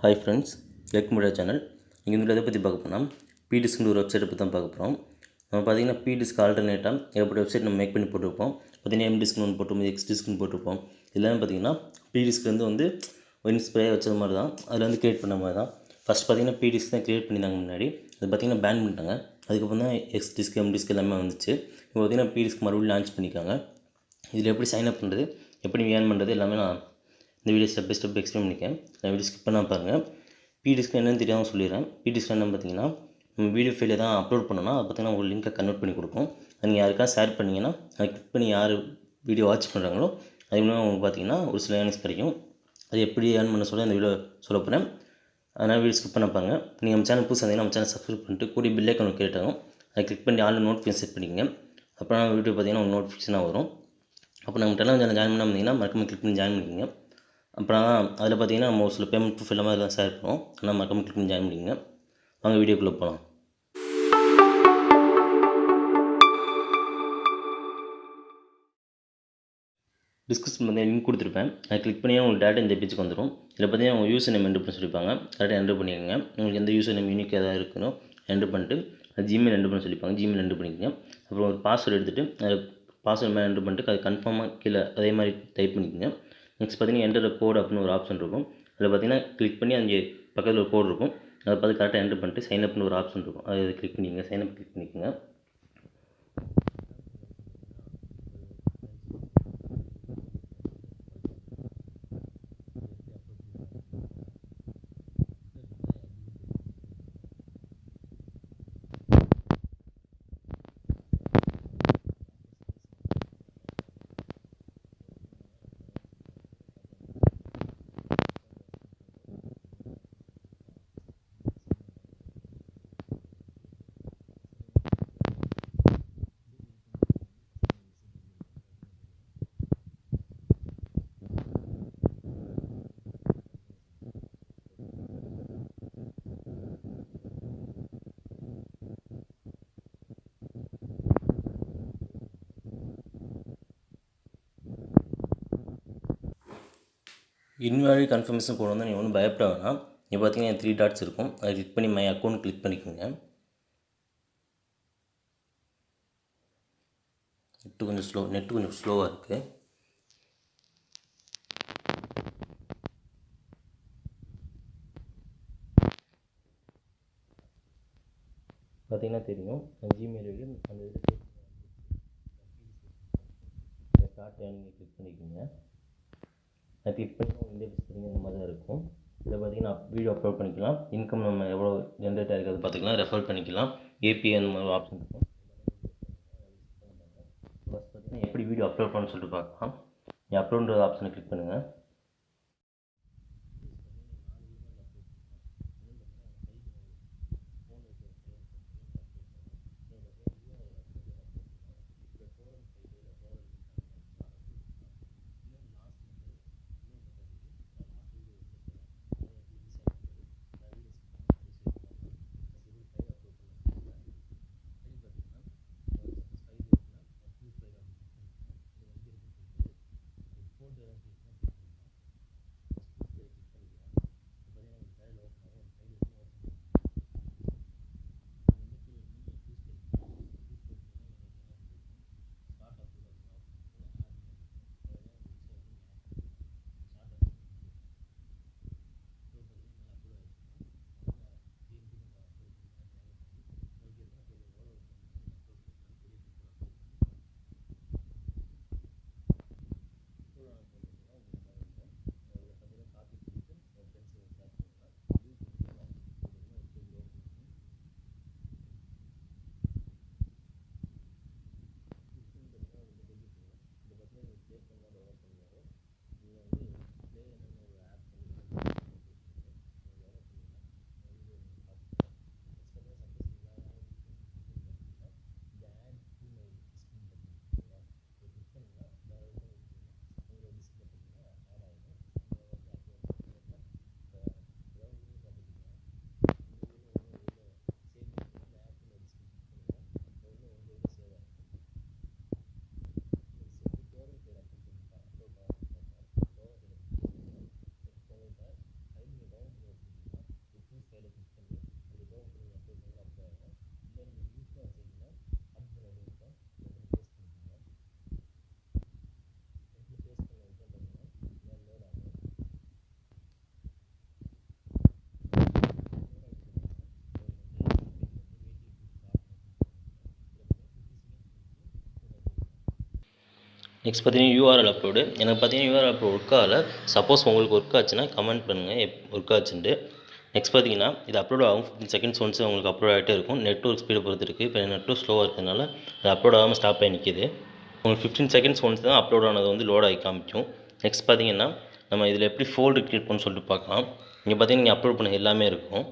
Hi friends, Premkumar channel. இங்கே இந்த இதை பற்றி பார்க்க போனால் pdisk ஒரு வெப்சைட்டை பற்றி தான் பார்க்க போகிறோம். நம்ம பார்த்தீங்கன்னா pdisk ஆல்டர்னேட்டாக ஏகப்பட்ட வெப்சைட் நம்ம மேக் பண்ணி போட்டிருப்போம். பார்த்தீங்கன்னா mdisk ஒன்று போட்டிருப்போம், xdisk போட்டிருப்போம். எல்லாமே பார்த்தீங்கன்னா pdisk வந்து இன்ஸ்பைராக வச்சது மாதிரி தான். அதில் வந்து கிரியேட் பண்ண மாதிரி தான். ஃபஸ்ட் பார்த்தீங்கன்னா pdisk தான் கிரியேட் பண்ணியிருந்தாங்க முன்னாடி. அது பார்த்தீங்கன்னா பேன் பண்ணிட்டாங்க. அதுக்கப்புறம் தான் xdisk mdisk எல்லாமே வந்துச்சு. இப்போ பார்த்தீங்கன்னா pdisk மறுபடியும் லான்ச் பண்ணியிருக்காங்க. இதில் எப்படி சைன் அப் பண்ணுறது, எப்படி ஏர்ன் பண்ணுறது எல்லாமே நான் இந்த video step by step explain பண்ணியிருக்கேன். நான் வீடியோ ஸ்கிப் பண்ணால் பாருங்கள். pdisk என்னென்னு தெரியாமல் சொல்லிடுறேன். pdisk என்னென்னு பார்த்தீங்கன்னா நம்ம வீடியோ ஃபைலை தான் அப்லோட் பண்ணோன்னா அது பார்த்தீங்கன்னா ஒரு லிங்கை கன்வெர்ட் பண்ணி கொடுக்கும். அது நீங்கள் யாருக்காவது ஷேர் பண்ணிங்கன்னா அதை கிளிக் பண்ணி யார் வீடியோ வாட்ச் பண்ணுறாங்களோ அது மூலமாக உங்களுக்கு பார்த்தீங்கன்னா ஒரு சில ஏர்னிங்ஸ் கிடைக்கும். அது எப்படி ஏர்ன் பண்ண சொல்ல அந்த வீடியோ சொல்ல போகிறேன். அதனால் வீடியோ ஸ்கிப் பண்ண பாருங்கள். நீங்கள் நம்ம சேனல் புதுசாக இருந்தீங்கன்னா நம்ம சேனல் சப்ஸ்கிரைப் பண்ணிட்டு கூடிய பில் ஐக்கான் கிரியேட் ஆகும். அதை கிளிக் பண்ணி ஆல் நோட்டிஃபிகேஷன் செட் பண்ணிக்கங்க. அப்புறம் வீடியோ பார்த்தீங்கன்னா ஒரு நோட்டிஃபிகேஷனாக வரும். அப்போ நம்ம டெலாம் சேனல் ஜாயின் பண்ணாமல் மறக்காம கிளிக் பண்ணி ஜாயின் பண்ணிக்கங்க. அப்புறம் அதில் பார்த்தீங்கன்னா நம்ம ஒரு சில பேமெண்ட் ப்ரூஃப் எல்லாமே அதெல்லாம் ஷேர் பண்ணுவோம். ஆனால் மறக்காம கிளிக் பண்ணி ஜாயின் பண்ணிக்கங்க. வாங்க வீடியோக்குள்ளே போகலாம். டிஸ்கிரிப்ஷன் வந்து லிங்க் கொடுத்துருப்பேன். அதை கிளிக் பண்ணி உங்களுக்கு டேட்டா இந்த பேஜுக்கு வந்துடும். இதில் பார்த்தீங்கன்னா உங்கள் யூசர் நேம் என்ட்ரு பண்ண சொல்லியிருப்பாங்க. கரெக்டாக என்ட்ரு பண்ணிக்கோங்க. உங்களுக்கு எந்த யூசர் நேம் யூனிக் எதாவது இருக்கணும் என்ட்ரு பண்ணிட்டு அது ஜிமெயில் என்ட்ரு பண்ண சொல்லியிருப்பாங்க. ஜிமெயில் என்ட்ரு பண்ணிக்கோங்க. அப்புறம் ஒரு பாஸ்வேர்டு எடுத்துகிட்டு அதில் பாஸ்வேர்டு மேலே என்ட்ரு பண்ணிட்டு அது கன்ஃபார்மாக கீழே அதே மாதிரி டைப் பண்ணிக்கோங்க. நெக்ஸ்ட் பார்த்தீங்கன்னா என்டர் கோட் அப்படின்னு ஒரு ஆப்ஷன் இருக்கும். அதில் பார்த்தீங்கன்னா கிளிக் பண்ணி அங்கே பக்கத்தில் ஒரு கோட் இருக்கும். அதை பார்த்து கரெக்டாக என்ட்ரு பண்ணிட்டு சைன் அப்னு ஒரு ஆப்ஷன் இருக்கும். அதை கிளிக் பண்ணிக்கோங்க. சைன் அப் கிளிக் பண்ணிக்கோங்க. இன்வாலிட் கன்ஃபர்மேஷன் கோட் வந்து நீங்கள் ஒன்றும் பயப்பட வேணாம். நீங்கள் பார்த்தீங்கன்னா 3 டாட்ஸ் இருக்கும். அதை கிளிக் பண்ணி மை அக்கௌண்ட் கிளிக் பண்ணிக்கோங்க. நெட்டு கொஞ்சம் ஸ்லோவாக இருக்குது. பார்த்தீங்கன்னா தெரியும் ஜிமெயில் ஐடி அந்த இது ஸ்டார்ட் நீங்கள் கிளிக் பண்ணிக்கோங்க. அதை கிளிக் பண்ணி இந்த இந்த மாதிரி தான் இருக்கும். இதில் பார்த்தீங்கன்னா வீடியோ அப்லோட் பண்ணிக்கலாம். இன்கம் நம்ம எவ்வளோ ஜென்ரேட் ஆகிருக்கிறது பார்த்துக்கலாம். ரெஃபர் பண்ணிக்கலாம். ஏபிஐ அந்த மாதிரி ஆப்ஷன் இருக்கும். ஃபஸ்ட் பார்த்தீங்கன்னா எப்படி வீடியோ அப்லோட் பண்ண சொல்லிட்டு பார்க்கலாம். நீங்கள் அப்லோடுன்ற ஆப்ஷனை கிளிக் பண்ணுங்கள். நெக்ஸ்ட் பார்த்தீங்கன்னா யூஆர்எல் அப்லோடு. எனக்கு பார்த்தீங்கன்னா யூஆர்எல் அப்லோட் ஒர்க் ஆகல. சப்போஸ் உங்களுக்கு ஒர்க் ஆச்சுன்னா கமெண்ட் பண்ணுங்கள் ஒர்க் ஆச்சுன்ட்டு. நெக்ஸ்ட் பார்த்தீங்கன்னா இது அப்லோட் ஆகும் 15 செகண்ட்ஸ் ஒன்ஸ் உங்களுக்கு அப்லோட் ஆகிட்டே இருக்கும். நெட்வொர்க் ஸ்பீடை பொறுத்து இருக்குது. இப்போ நெட்வொர்க் ஸ்லோவாக இருக்கிறதுனால அது அப்லோட் ஆகாமல் ஸ்டாப் ஆகி நிற்கிது. உங்களுக்கு 15 செகண்ட்ஸ் ஒன்ஸ் தான் அப்லோட் ஆனது வந்து லோட் ஆகி காமிக்கும். நெக்ஸ்ட் பார்த்தீங்கன்னா நம்ம இதில் எப்படி ஃபோல்டர் க்ரியேட் பண்ணணும்னு சொல்லிட்டு பார்க்கலாம். இங்கே பார்த்தீங்கன்னா நீங்கள் அப்லோட் பண்ண எல்லாமே இருக்கும்.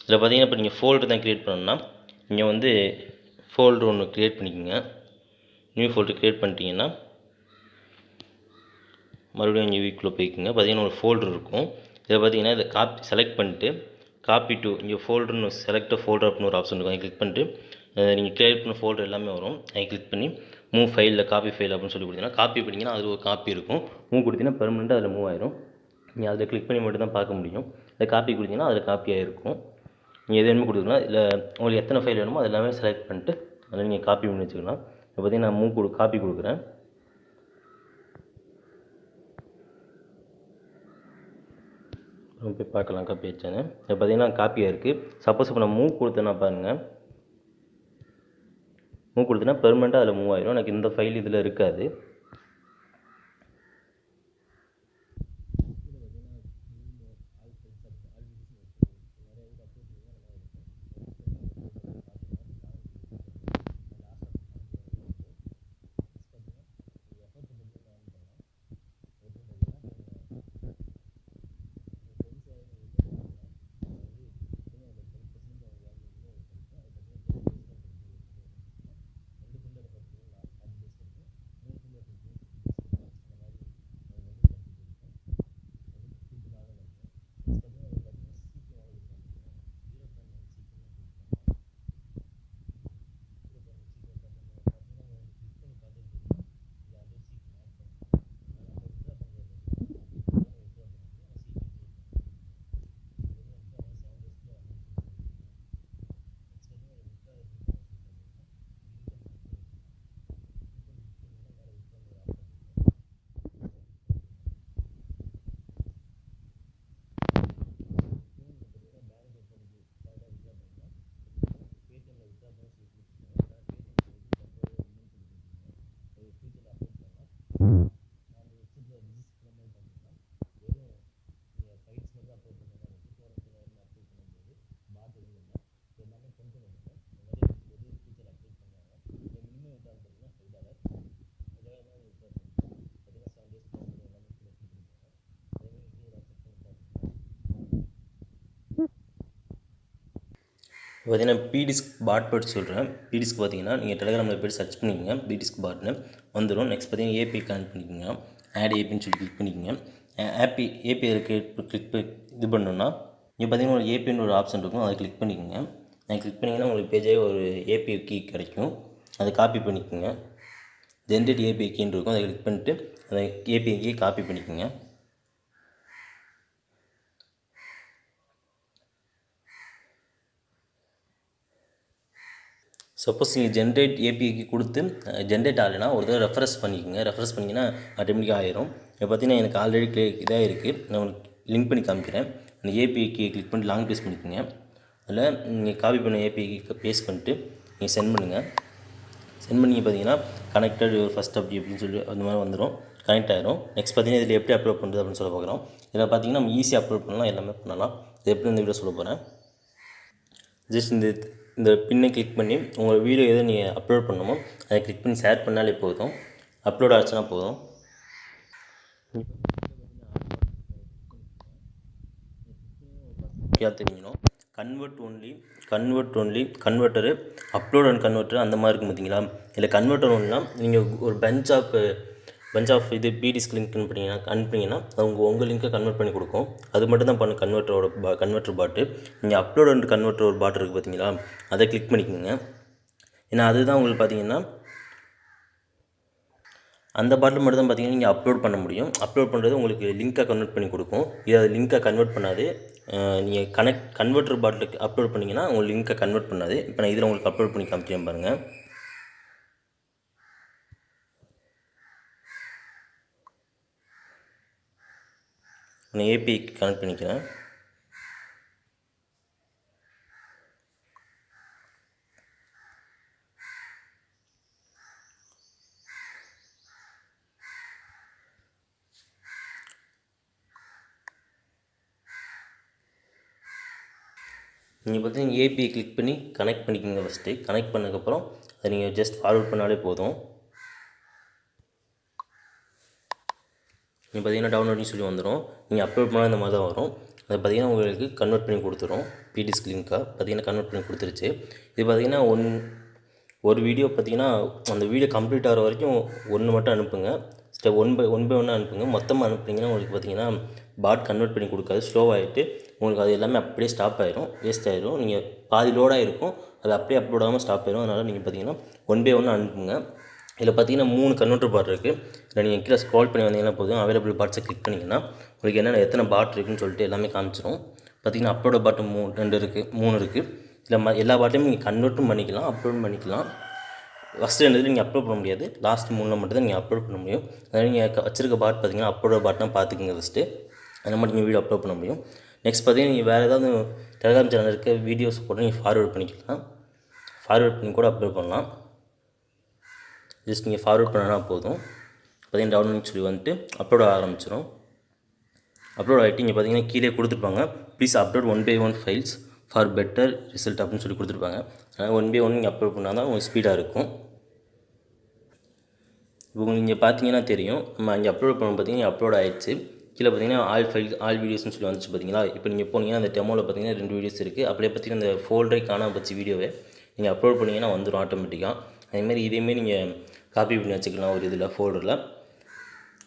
இதில் பார்த்தீங்கன்னா இப்போ நீங்கள் ஃபோல்டர் தான் க்ரியேட் பண்ணணும்னா நீங்கள் வந்து ஃபோல்டர் ஒன்று க்ரியேட் பண்ணிக்கோங்க. நியூ ஃபோல்டர் க்ரியேட் பண்ணிட்டீங்கன்னா மறுபடியும் இங்கே வீக்குள்ளே போய்க்குங்க. பார்த்தீங்கன்னா ஒரு ஃபோல்டர் இருக்கும். இதில் பார்த்தீங்கன்னா இதை செலக்ட் பண்ணிட்டு காப்பி டு இங்கே ஃபோல்டர்னு செலக்ட் ஃபோல்டர் அப்படின்னு ஒரு ஆப்ஷன் இருக்கும். அதை கிளிக் பண்ணிட்டு நீங்கள் க்ரியேட் பண்ண ஃபோல்டர் எல்லாமே வரும். அதை கிளிக் பண்ணி மூவ் ஃபைலில் காப்பி ஃபைல் அப்படின்னு சொல்லி கொடுத்தீங்கன்னா காப்பி பண்ணிங்கன்னா அது ஒரு காப்பி இருக்கும். மூவ் கொடுத்தீங்கன்னா பெர்மனெண்ட்டாக அதில் மூவ் ஆயிரும். நீங்கள் அதில் கிளிக் பண்ணி மட்டும் தான் பார்க்க முடியும். அதை காப்பி கொடுத்தீங்கன்னா அதில் காப்பி ஆகிருக்கும். நீங்கள் எது வேணுமோ கொடுத்துக்கலாம். இல்லை உங்களுக்கு எத்தனை ஃபைல் வேணுமோ அது எல்லாமே செலக்ட் பண்ணிட்டு அதில் நீங்கள் காப்பி பண்ணி வச்சுக்கலாம். இப்போ பார்த்தீங்கன்னா நான் காப்பி கொடுக்குறேன். போய் பார்க்கலாம் காப்பி ஆச்சான்னு. இப்போ பார்த்தீங்கன்னா காப்பியாக இருக்குது. சப்போஸ் இப்போ நான் மூவ் கொடுத்தேன்னா பாருங்கள், மூவ் கொடுத்தேன்னா பெர்மனெண்ட்டாக அதில் மூவ் ஆயிடும். எனக்கு இந்த ஃபைல் இதில் இருக்காது. பார்த்தீங்கன்னா pdisk பாட் பட் சொல்கிறேன். pdisk பார்த்தீங்கன்னா நீங்கள் டெலிகிராமில் போய்ட்டு சர்ச் பண்ணிக்கோங்க. pdisk பாட்னு வந்துடும். நெக்ஸ்ட் பார்த்தீங்கன்னா ஏபி கனெக்ட் பண்ணிக்கோங்க. ஆட் ஏபின்னு சொல்லி கிளிக் பண்ணிக்கோங்க. ஏபி கிளிக் இது பண்ணணுன்னா இங்கே பார்த்தீங்கன்னா ஒரு ஏபின்னு ஒரு ஆப்ஷன் இருக்கும். அதை கிளிக் பண்ணிக்கோங்க. அதை கிளிக் பண்ணிங்கன்னா உங்களுக்கு பேஜே ஒரு ஏபி கீ கிடைக்கும். அதை காப்பி பண்ணிக்கோங்க. ஜென்ரேட் ஏபி கீன்னு இருக்கும். அதை கிளிக் பண்ணிட்டு அதை ஏபி கீ காப்பி பண்ணிக்கோங்க. சப்போஸ் நீங்கள் ஜென்ரேட் ஏபிஐக்கு கொடுத்து ஜென்ரேட் ஆகலைன்னா ஒரு தடவை ரெஃப்ரெஷ் பண்ணிக்கோங்க. ரெஃப்ரெஷ் பண்ணிங்கன்னா ஆட்டோமேட்டிக்காக ஆயிரும். இப்போ பார்த்தீங்கன்னா எனக்கு ஆல்ரெடி இதாக இருக்குது. நான் உங்களுக்கு லிங்க் பண்ணி காமிக்கிறேன். அந்த ஏபிஐக்கு கிளிக் பண்ணி லாங் பேஸ்ட் பண்ணிக்கோங்க. அதில் நீங்கள் காப்பி பண்ண ஏபிஐக்கு பேஸ்ட் பண்ணிட்டு நீங்கள் சென்ட் பண்ணுங்கள். சென்ட் பண்ணி பார்த்தீங்கன்னா கனெக்டட் ஃபஸ்ட் அப்படின்னு சொல்லி அந்த மாதிரி வந்துடும். கனெக்ட் ஆகிரும். நெக்ஸ்ட் பார்த்தீங்கன்னா இதில் எப்படி அப்லோட் பண்ணுறது அப்படின்னு சொல்ல பார்க்குறோம். இதில் பார்த்தீங்கன்னா நம்ம ஈஸியாக அப்லோட் பண்ணலாம், எல்லாமே பண்ணலாம். இது எப்படி இந்த வீடியோ சொல்ல போகிறேன். ஜஸ்ட் இந்த பின்னை கிளிக் பண்ணி உங்கள் வீடியோ எதை நீங்கள் அப்லோட் பண்ணணுமோ அதை கிளிக் பண்ணி ஷேர் பண்ணாலே போதும். அப்லோட் ஆச்சுன்னா போதும். தெரிஞ்சிடும். கன்வெர்ட்டரு அப்லோட் அண்ட் கன்வெர்ட்டர் அந்த மாதிரி இருக்கும் பார்த்தீங்களா. இல்லை கன்வெர்ட்டர் ஒன்றுனா நீங்கள் ஒரு பஞ்ச் ஆஃப் இது pdisk லிங்க் அனுப்புனீங்கன்னா உங்கள் லிங்க்கை கன்வெர்ட் பண்ணி கொடுக்கும். அது மட்டும் தான் பண்ணு கன்வெர்ட்டர் பாட்டு. நீங்கள் அப்லோட் அண்ட் கன்வெர்ட்டர் ஒரு பாட்டு இருக்குது பார்த்தீங்களா, அதை கிளிக் பண்ணிக்கோங்க. ஏன்னா அதுதான் உங்களுக்கு பார்த்தீங்கன்னா அந்த பாட்டில் மட்டும் தான் பார்த்தீங்கன்னா நீங்கள் அப்லோட் பண்ண முடியும். அப்லோட் பண்ணுறது உங்களுக்கு லிங்க்காக கன்வெர்ட் பண்ணி கொடுக்கும். இது அது லிங்க்காக கன்வெர்ட் பண்ணாது. நீங்கள் கன்வெர்ட்டர் பாட்டிலுக்கு அப்லோட் பண்ணிங்கன்னா உங்கள் லிங்க்கை கன்வெர்ட் பண்ணாது. இப்போ நான் இதில் உங்களுக்கு அப்லோட் பண்ணி காமிக்கிறேன் பாருங்கள். நான் ஏபிஐ கனெக்ட் பண்ணிக்கிறேன். நீங்கள் பார்த்தீங்கன்னா ஏபிஐ கிளிக் பண்ணி கனெக்ட் பண்ணிக்கோங்க. ஃபஸ்ட்டு கனெக்ட் பண்ணதுக்கப்புறம் அதை நீங்கள் ஜஸ்ட் ஃபார்வர்ட் பண்ணாலே போதும். நீங்கள் பார்த்தீங்கன்னா டவுன்லோடிங் சொல்லி வந்துடும். நீங்கள் அப்லோட் பண்ணால் இந்த மாதிரி தான் வரும். அதை பார்த்தீங்கன்னா உங்களுக்கு கன்வெர்ட் பண்ணி கொடுத்துரும். pdisk லிங்காக பார்த்தீங்கன்னா கன்வெர்ட் பண்ணி கொடுத்துருச்சு. இது பார்த்தீங்கன்னா ஒரு வீடியோ பார்த்தீங்கன்னா அந்த வீடியோ கம்ப்ளீட் ஆகிற வரைக்கும் ஒன்று மட்டும் அனுப்புங்க. ஸ்டெப் ஒன் பை ஒன்று அனுப்புங்க. மொத்தமாக அனுப்புனீங்கன்னா உங்களுக்கு பார்த்தீங்கன்னா பாட் கன்வெர்ட் பண்ணி கொடுக்காது, ஸ்லோவாகிட்டு உங்களுக்கு அது எல்லாமே அப்படியே ஸ்டாப் ஆயிரும், வேஸ்ட் ஆயிரும். நீங்கள் பாதி லோடாக இருக்கும், அது அப்படியே அப்லோட் ஆகாமல் ஸ்டாப் ஆயிரும். அதனால் நீங்கள் பார்த்தீங்கன்னா ஒன் பை ஒன்று அனுப்புங்க. இதில் பார்த்தீங்கன்னா 3 கன்வெர்ட்டர் பாட் இருக்குது. இதில் நீங்கள் கீழே ஸ்க்ரால் பண்ணி வந்தீங்கன்னா போதும், அவைலபிள் பாட்ஸை கிளிக் பண்ணிங்கன்னா உங்களுக்கு என்னென்ன எத்தனை பாட் இருக்குதுன்னு சொல்லிட்டு எல்லாமே காமிச்சிடும். பார்த்தீங்கன்னா அப்லோட பாட்டு 2 இருக்குது, 3 இருக்குது. இதில் எல்லா பாட்டையும் நீங்கள் கன்வெர்ட்டும் பண்ணிக்கலாம், அப்லோடும் பண்ணிக்கலாம். ஃபஸ்ட்டு 2 நீங்கள் அப்லோட் பண்ண முடியாது, லாஸ்ட் 3 மட்டும் தான் நீங்கள் அப்லோட் பண்ண முடியும். அதனால் நீங்கள் வச்சிருக்க பாட் பார்த்தீங்கன்னா அப்லோட பாட்னா பார்த்துக்குங்க ஃபஸ்ட்டு. அதை மட்டும் நீங்கள் வீடியோ அப்லோட் பண்ண முடியும். நெக்ஸ்ட் பார்த்தீங்கன்னா நீங்கள் வேறு ஏதாவது டெலிகிராம் சேனல் இருக்க வீடியோஸ் கூட நீங்கள் ஃபார்வர்ட் பண்ணிக்கலாம். ஃபார்வர்ட் பண்ணி கூட அப்லோட் பண்ணலாம். ஜஸ்ட் நீங்கள் ஃபார்வர்ட் பண்ணனா போதும். பார்த்தீங்கன்னா டவுன்லோட் சொல்லி வந்துட்டு அப்லோட் ஆரம்பிச்சிடும். அப்லோட் ஆகிட்டு இங்கே பார்த்தீங்கன்னா கீழே கொடுத்துருப்பாங்க, please upload 1 by 1 files for better result அப்படின்னு சொல்லி கொடுத்துருப்பாங்க. அதனால் 1 by 1 நீங்கள் அப்லோட் பண்ணால் தான் உங்களுக்கு ஸ்பீடாக இருக்கும். இப்போ உங்களுக்கு இங்கே பார்த்தீங்கன்னா தெரியும், நம்ம அங்கே அப்லோட் பண்ண பார்த்தீங்கன்னா அப்லோட் ஆகிடுச்சு. கீழே பார்த்தீங்கன்னா ஆல் வீடியோஸ்னு சொல்லி வந்துச்சு பார்த்தீங்களா. இப்போ நீங்கள் போனீங்கன்னா அந்த டெமோவில் பார்த்தீங்கன்னா 2 வீடியோஸ் இருக்குது. அப்படியே பார்த்தீங்கன்னா இந்த ஃபோல்டரே காணாமல் போச்சு வீடியோவை நீங்கள் அப்லோட் பண்ணிங்கன்னா வந்துடும் ஆட்டோமேட்டிக்காக. அதேமாதிரி இதேமாரி நீங்கள் காப்பி பண்ணி வச்சுக்கலாம் ஒரு இதில் ஃபோல்டரில்.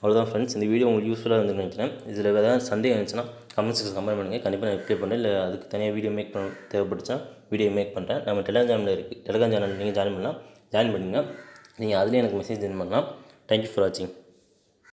அவ்வளோதான் ஃப்ரெண்ட்ஸ், இந்த வீடியோ உங்களுக்கு யூஸ்ஃபுல்லாக இருந்துன்னு நினைக்கிறேன். இதில் ஏதாவது சந்தேகம் இருந்துச்சுன்னா கமெண்ட் செக்ஷன் கமெண்ட் பண்ணுங்கள். கண்டிப்பாக நான் ரிப்ளை பண்ணுறேன். இல்லை அதுக்கு தனியாக வீடியோ மேக் பண்ண தேவைப்பட்டுச்சா வீடியோ மேக் பண்ணுறேன். நம்ம டெலிகிராம் சேனலில் இருக்குது, டெலிகிராம் சேனல் நீங்கள் ஜாயின் பண்ணுங்கள். நீங்கள் அதுலேயே எனக்கு மெசேஜ் சென்ட் பண்ணலாம். தேங்க்யூ ஃபார் வாட்சிங்.